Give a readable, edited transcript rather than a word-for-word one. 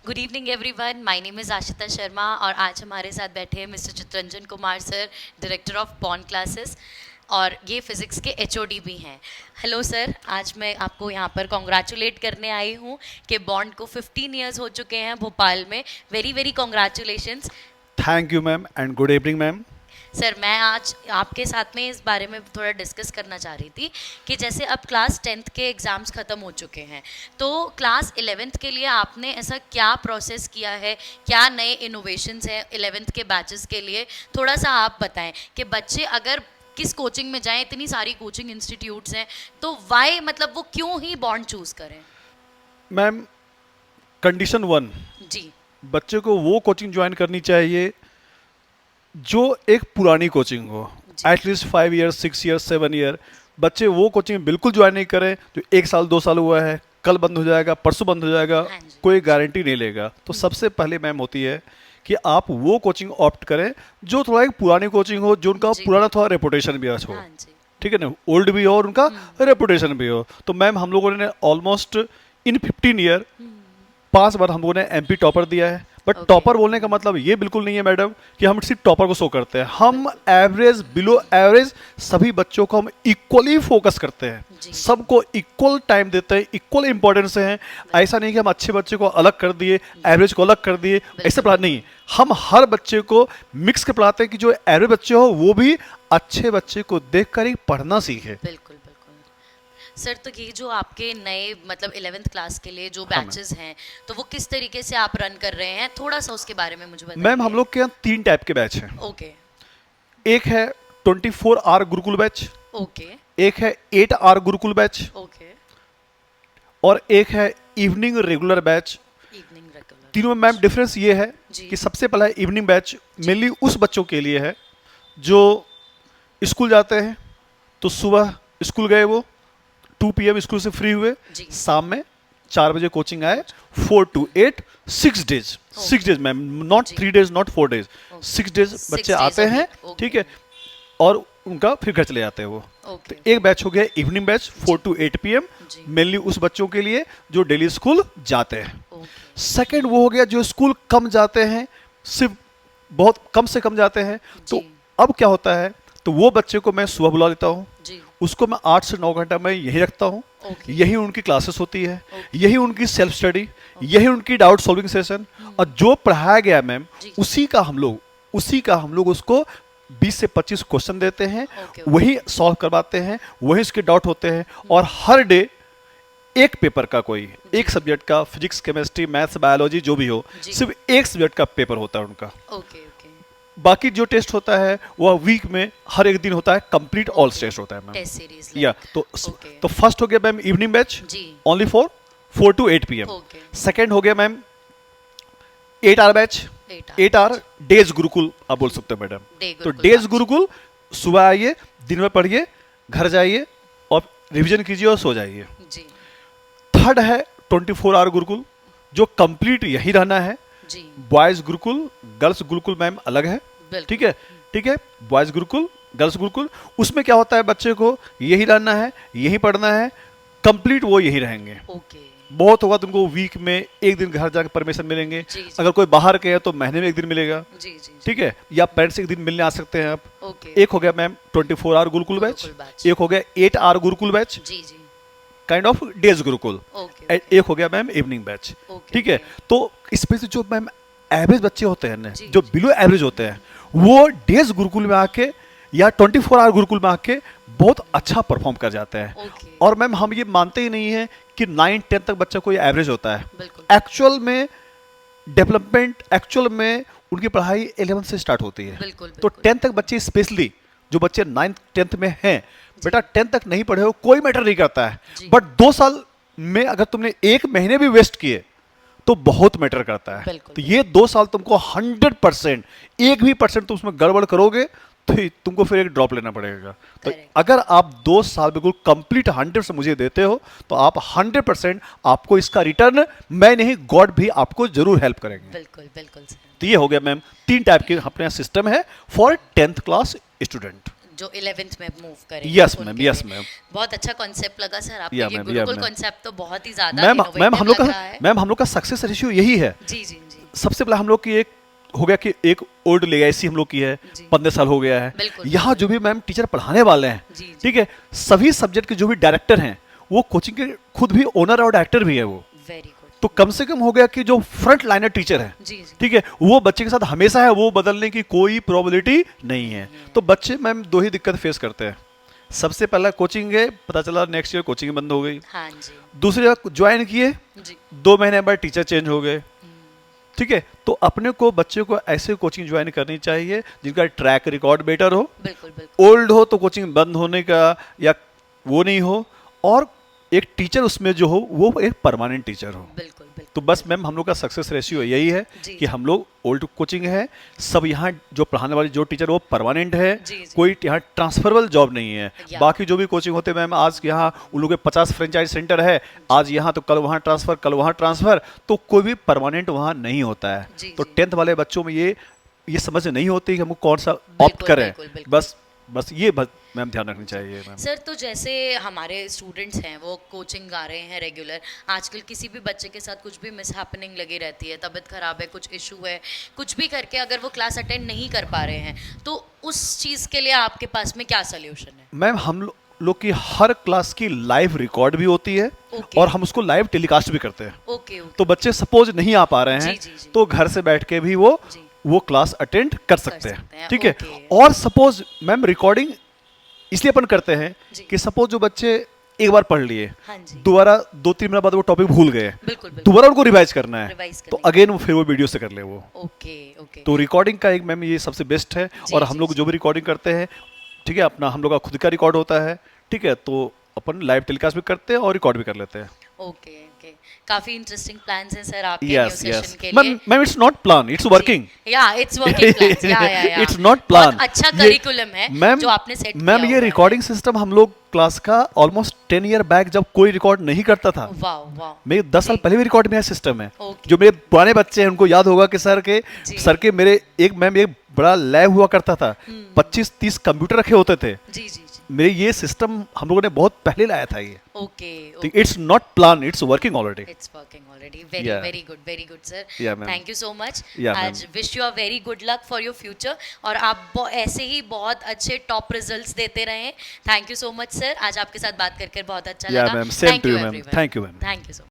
Good evening everyone, my name is Ashita Sharma और आज हमारे साथ बैठे हैं mister Chittaranjan Kumar sir, director of bond classes, और ये फिज़िक्स के एचओडी भी हैं। हेलो सर, आज मैं आपको यहाँ पर कॉन्ग्रेचुलेट करने आई हूँ कि बॉन्ड को 15 ईयर्स हो चुके हैं भोपाल में। Very very congratulations. Thank you ma'am and good evening ma'am. Sir, मैं आज आपके साथ में इस बारे में थोड़ा डिस्कस करना चाह रही थी कि जैसे अब क्लास 10th के एग्ज़ाम्स ख़त्म हो चुके हैं, तो क्लास 11th के लिए आपने ऐसा क्या प्रोसेस किया है, क्या नए इनोवेशंस हैं 11th के बैचेस के लिए? थोड़ा सा आप बताएं कि बच्चे अगर किस कोचिंग में जाएं, इतनी सारी कोचिंग इंस्टीट्यूट्स हैं, तो वाई मतलब वो क्यों ही बॉन्ड चूज़ करें? मैम, कंडीशन 1, जी बच्चे को वो कोचिंग ज्वाइन करनी चाहिए जो एक पुरानी कोचिंग हो, जी एटलीस्ट 5 ईयर 6 ईयर 7 ईयर। बच्चे वो कोचिंग बिल्कुल ज्वाइन नहीं करें जो 1 साल 2 साल हुआ है, कल बंद हो जाएगा, परसों बंद हो जाएगा, हाँ जी। कोई गारंटी नहीं लेगा। तो सबसे पहले मैम होती है कि आप वो कोचिंग ऑप्ट करें जो थोड़ा एक पुरानी कोचिंग हो, जो उनका जी पुराना थोड़ा रेपुटेशन भी हो। हाँ जी। ठीक है ना, ओल्ड भी हो और उनका रेपुटेशन भी हो। तो मैम हम लोगों ने ऑलमोस्ट इन 15 ईयर 5 बार हम लोगों ने एमपी टॉपर दिया है। But Okay. टॉपर बोलने का मतलब ये बिल्कुल नहीं है मैडम कि हम सिर्फ टॉपर को शो करते हैं। हम एवरेज बिलो एवरेज सभी बच्चों को हम इक्वली फोकस करते हैं, जी। सबको इक्वल टाइम देते हैं, इक्वल इंपॉर्टेंस हैं। ऐसा नहीं कि हम अच्छे बच्चे को अलग कर दिए, एवरेज को अलग कर दिए, ऐसे पढ़ा नहीं। हम हर बच्चे को मिक्स के पढ़ाते हैं कि जो एवरेज बच्चे हो वो भी अच्छे बच्चे को देखकर ही पढ़ना सीखे। बिल्कुल बिल्कुल। सर, तो ये जो आपके नए मतलब 11th क्लास के लिए जो हाँ मैम। बैचेस हैं, तो वो किस तरीके से आप रन कर रहे हैं? थोड़ा सा उसके बारे में मुझे बताइए। मैम, हम लोग के यहाँ 3 टाइप के बैच हैं। ओके एक है 24 आवर गुरुकुल बैच, ओके एक है 8 आवर गुरुकुल बैच, ओके। और एक है evening regular batch. Evening regular. तीनों में मैम डिफरेंस ये है जी। कि सबसे पहला इवनिंग बैच मेनली उस बच्चों के लिए है जो स्कूल जाते हैं, तो सुबह स्कूल गए, वो 2 PM स्कूल से फ्री हुए, जी। शाम में 4 बजे कोचिंग आए, 4 to 8 6 days, 6 days ma'am, not जी। 3 डेज, नॉट 4 डेज, 6 डेज 6 बच्चे days आते a हैं। week, okay. ठीक है, और उनका फिर घर चले जाते हैं वो। तो ओके एक बैच हो गया इवनिंग बैच 4 to 8 PM, जी। मेनली उस बच्चों के लिए जो डेली स्कूल जाते हैं। ओके सेकंड वो हो गया जो स्कूल कम जाते हैं, सिर्फ बहुत कम से कम जाते हैं। तो जी। अब क्या होता है, तो वो बच्चे को मैं सुबह बुला लेता हूँ, जी। उसको मैं 8 से 9 घंटा मैं यही रखता हूँ। ओके यही उनकी क्लासेस होती है, ओके। यही उनकी सेल्फ स्टडी, यही उनकी डाउट सॉल्विंग सेशन, और जो पढ़ाया गया मैम जी। उसी का हम लोग उसको 20 से 25 क्वेश्चन देते हैं, ओके। वही सॉल्व करवाते हैं, वही उसके डाउट होते हैं। और हर डे एक पेपर का, कोई एक सब्जेक्ट का, फिजिक्स केमिस्ट्री मैथ्स बायोलॉजी जो भी हो, जी। सिर्फ एक सब्जेक्ट का पेपर होता है उनका। Okay okay. बाकी जो टेस्ट होता है वह वीक में हर एक दिन होता है, कंप्लीट ऑल टेस्ट होता है मैम। टेस्ट सीरीज या ओके। तो फर्स्ट हो गया मैम इवनिंग बैच जी। Only for 4 to 8 PM। Okay. Second हो गया ma'am 8 hour batch, 8 hour days Gurukul आप बोल सकते हो मैडम। Day तो गुरुकुल डेज बैच। गुरुकुल, सुबह आइए, दिन में पढ़िए, घर जाइए और रिवीजन कीजिए और सो जाइए। जी थर्ड है 24 आवर गुरुकुल, जो कंप्लीट यही रहना है। जी। Boys gurukul, girls gurukul ma'am अलग है। बिल्कुल। ठीक है, ठीक है, बॉयज गुरुकुल, गर्ल्स गुरुकुल, उसमें क्या होता है, बच्चे को यही रहना है, यही पढ़ना है, कंप्लीट वो यही रहेंगे। ओके बहुत होगा तुमको वीक में एक दिन घर जाकर परमिशन मिलेंगे। जी, जी। अगर कोई बाहर के है तो महीने में एक दिन मिलेगा। जी जी जी। ठीक है, या पेरेंट्स एक दिन मिलने आ सकते हैं आप। ओके। एक हो गया ma'am 24 hour Gurukul batch, Gurukul batch. एक हो गया 8 आवर गुरुकुल बैच, जी जी। Kind of days Gurukul, okay एक हो गया मैम इवनिंग बैच। ओके, ठीक है, ओके। तो इसमें से जो मैम एवरेज बच्चे होते हैं ना, जी, जो जी। बिलो एवरेज होते हैं, वो डेज गुरुकुल में आके या 24 आवर गुरुकुल में आके बहुत अच्छा परफॉर्म कर जाते हैं। ओके। और मैम हम ये मानते ही नहीं है कि 9-10 तक बच्चा कोई एवरेज होता है। बिल्कुल। एक्चुअल में डेवलपमेंट, एक्चुअल में उनकी पढ़ाई 11 से स्टार्ट होती है। बिल्कुल, तो बिल्कुल। 10 तक बच्चे, स्पेशली जो बच्चे 9th-10th में हैं, बेटा 10 तक नहीं पढ़े हो कोई मैटर नहीं करता है, जी। बट 2 साल में अगर तुमने 1 महीने भी वेस्ट किए तो बहुत मैटर करता है। बिल्कुल, तो ये 2 साल तुमको 100%, एक भी परसेंट तुम उसमें गड़बड़ करोगे तो तुमको फिर एक ड्रॉप लेना पड़ेगा। तो Correct. अगर आप 2 साल बिल्कुल कंप्लीट 100 मुझे देते हो तो आप 100% आपको इसका रिटर्न, मैं नहीं गॉड भी आपको जरूर हेल्प करेंगे। बिल्कुल बिल्कुल सर। तो ये हो गया मैम 3 टाइप के अपने यहाँ सिस्टम है फॉर 10th क्लास स्टूडेंट। जो 11th में मूव करें। Yes, ma'am, yes, ma'am. बहुत अच्छा कॉन्सेप्ट लगा सर आपका। Yeah, ये ma'am, yeah, Gurukul ma'am. Concept तो बहुत ही ज्यादा मैम innovative हम लोग लग का रहा है। मैम हम लोग का सक्सेस रेशियो यही है। जी जी जी सबसे पहले हम लोग की एक हो गया कि एक ओल्ड लेगेसी हम लोग की है, जी। 15 साल हो गया है। बिल्कुल, यहाँ जो भी मैम टीचर पढ़ाने वाले हैं, जी, जी। ठीक है, सभी सब्जेक्ट के जो भी डायरेक्टर हैं वो कोचिंग के खुद भी ओनर और डायरेक्टर भी है वो। Very good. तो कम से कम हो गया कि जो फ्रंट लाइनर टीचर है, जी जी ठीक है, वो बच्चे के साथ हमेशा है, वो बदलने की कोई प्रोबेबिलिटी नहीं है। तो बच्चे मैम दो ही दिक्कत फेस करते हैं। सबसे पहला कोचिंग गए, पता चला नेक्स्ट ईयर कोचिंग बंद हो गई। हाँ जी दूसरी जगह ज्वाइन किए, जी 2 महीने बाद टीचर चेंज हो गए। ठीक है, तो अपने को बच्चे को ऐसे कोचिंग ज्वाइन करनी चाहिए जिनका ट्रैक रिकॉर्ड बेटर हो। बिल्कुल बिल्कुल ओल्ड हो तो कोचिंग बंद होने का या वो नहीं हो, और एक टीचर उसमें जो हो वो एक परमानेंट टीचर हो। बिल्कुल बिल्कुल। तो बस मैम हम लोग का सक्सेस रेशियो यही है जी, कि हम लोग ओल्ड कोचिंग है, सब यहाँ जो पढ़ाने वाले जो टीचर वो परमानेंट है, जी, जी। कोई यहाँ ट्रांसफरेबल जॉब नहीं है। या। बाकी जो भी कोचिंग होते हैं मैम, आज यहाँ उन लोगों के 50 फ्रेंचाइज सेंटर है, आज यहाँ तो कल वहाँ ट्रांसफर, कल वहाँ ट्रांसफर, तो कोई भी परमानेंट वहाँ नहीं होता है। जी, तो जी। 10th वाले बच्चों में ये समझ नहीं होती कि हमको कौन सा ऑप्ट बिल्कुल, करें। बिल्कुल, बिल्कुल। बस ये मैम ध्यान रखनी चाहिए मैम। सर तो जैसे हमारे स्टूडेंट्स हैं वो कोचिंग आ रहे हैं रेगुलर, आजकल किसी भी बच्चे के साथ कुछ भी मिस हैपनिंग लगी रहती है, तबीयत खराब है, कुछ इशू है, कुछ भी करके अगर वो क्लास अटेंड नहीं कर पा रहे हैं, तो उस चीज़ के लिए आपके पास में क्या सोल्यूशन है? मैम हम लोग की हर क्लास की लाइव रिकॉर्ड भी होती है, ओके। और हम उसको लाइव टेलीकास्ट भी करते हैं। Okay okay. तो बच्चे सपोज नहीं आ पा रहे हैं, जी, जी, जी। तो घर से बैठ के भी जी। वो क्लास अटेंड कर सकते सकते हैं, हैं। ठीक है, ओके। और सपोज मैम रिकॉर्डिंग इसलिए अपन करते हैं जी। कि सपोज जो बच्चे एक बार पढ़ लिए, हाँ जी। दोबारा 2-3 मिनट बाद वो टॉपिक भूल गए, बिल्कुल बिल्कुल। दोबारा उनको रिवाइज करना है, रिवाइज तो करने अगेन फिर वो वीडियो से कर ले वो। Okay okay. तो रिकॉर्डिंग का एक मैम ये सबसे बेस्ट है। जी, और जी, हम लोग जी। जो भी रिकॉर्डिंग करते हैं, ठीक है, अपना हम लोग का खुद का रिकॉर्ड होता है, ठीक है, तो अपन लाइव टेलीकास्ट भी करते हैं और रिकॉर्ड भी कर लेते हैं। Okay okay. काफी इंटरेस्टिंग प्लान्स हैं सर आपके न्यू यस सेशन यस के मैम, लिए। It's not plan, it's working. या इट्स वर्किंग प्लान्स, या इट्स नॉट प्लान। बहुत अच्छा करिकुलम है मैम, जो आपने सेट मैम ये रिकॉर्डिंग सिस्टम हम लोग क्लास का ऑलमोस्ट 10 ईयर बैक जब कोई रिकॉर्ड नहीं करता था, वाओ वाओ। मेरे 10 साल जी। पहले भी रिकॉर्ड में सिस्टम है। ओके। जो मेरे पुराने बच्चे हैं उनको याद होगा कि जी। सर के मेरे एक बड़ा लैब हुआ करता था, 25-30 कंप्यूटर रखे होते थे। जी जी जी। मेरे ये सिस्टम हम लोगों ने बहुत पहले लाया था ये। ओके तो it's not plan, it's working already. It's working already. Very Yeah. Very good sir. Yeah, ma'am. Thank you so much. Yeah, ma'am. आज wish you a very good luck for your future, और आप ऐसे ही बहुत अच्छे top results देते रहें। Thank you so much sir, आज आपके साथ बात कर बहुत अच्छा Yeah, लगा। ma'am. Same to you, ma'am. Thank you, ma'am. Thank you so